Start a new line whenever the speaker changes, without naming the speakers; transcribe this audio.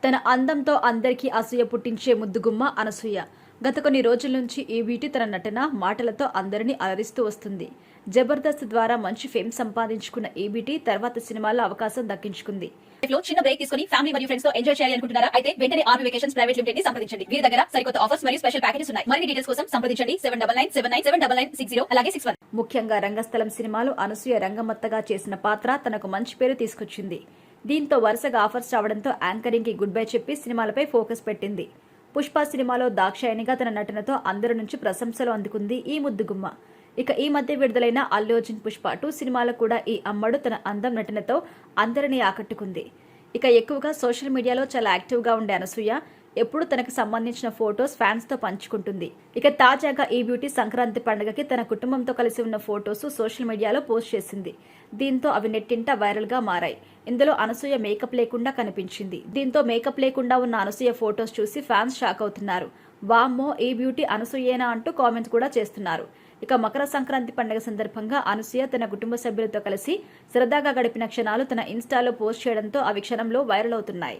తన అందంతో అందరికీ అసూయ పుట్టించే ముద్దుగుమ్మ అనసూయ. గత కొన్ని రోజుల నుంచి ఈ బ్యూటీ తన నటన, మాటలతో అందరినీ అలరిస్తూ వస్తుంది. జబర్దస్త్ ద్వారా మంచి ఫేమ్ సంపాదించుకున్న ఈ బ్యూటీ తర్వాత సినిమాల్లో అవకాశం దక్కించుకుంది.
చిన్న బ్రేక్ తీసుకుని ఫ్యామిలీ మరియు ఫ్రెండ్స్ తో ఎంజాయ్ చేయాలి అనుకుంటున్నారా? అయితే వెంటనే ఆర్మీ వెకేషన్స్ ప్రైవేట్ లిమిటెడ్ ని సంప్రదించండి. వీరి దగ్గర సరికొత్త ఆఫర్స్ మరియు స్పెషల్ ప్యాకేజెస్ ఉన్నాయి. మరిన్ని డీటెయిల్స్ కోసం సంప్రదించండి 7997979960 అలాగే 61.
ముఖ్యంగా రంగస్థలం సినిమాలో అనసూయ రంగమత్తగా చేసిన పాత్ర తనకు మంచి పేరు తీసుకొచ్చింది. దీంతో వరుసగా ఆఫర్స్ రావడంతో యాంకరింగ్ కి గుడ్ బై చెప్పి సినిమాలపై ఫోకస్ పెట్టింది. పుష్ప సినిమాలో దాక్షాయణిగా తన నటనతో అందరి నుంచి ప్రశంసలు అందుకుంది ఈ ముద్దుగుమ్మ. ఇక ఈ మధ్య విడుదలైన అల్లు అర్జున్ పుష్ప 2 సినిమాలో కూడా ఈ అమ్మడు తన అందం నటనతో అందరినీ ఆకట్టుకుంది. ఇక ఎక్కువగా సోషల్ మీడియాలో చాలా యాక్టివ్ గా ఉండే అనసూయ ఎప్పుడు తనకు సంబంధించిన ఫొటోస్ ఫ్యాన్స్ తో పంచుకుంటుంది. ఇక తాజాగా ఈ బ్యూటీ సంక్రాంతి పండుగకి తన కుటుంబంతో కలిసి ఉన్న ఫొటోస్ సోషల్ మీడియాలో పోస్ట్ చేసింది. దీంతో అవి నెట్టింట వైరల్ గా మారాయి. ఇందులో అనసూయ మేకప్ లేకుండా కనిపించింది. దీంతో మేకప్ లేకుండా ఉన్న అనసూయ ఫొటోస్ చూసి ఫ్యాన్స్ షాక్ అవుతున్నారు. వామ్మో, ఈ బ్యూటీ అనసూయేనా అంటూ కామెంట్స్ కూడా చేస్తున్నారు. ఇక మకర సంక్రాంతి పండుగ సందర్భంగా అనసూయ తన కుటుంబ సభ్యులతో కలిసి సరదాగా గడిపిన క్షణాలు తన ఇన్స్టాలో పోస్ట్ చేయడంతో అవి క్షణంలో వైరల్ అవుతున్నాయి.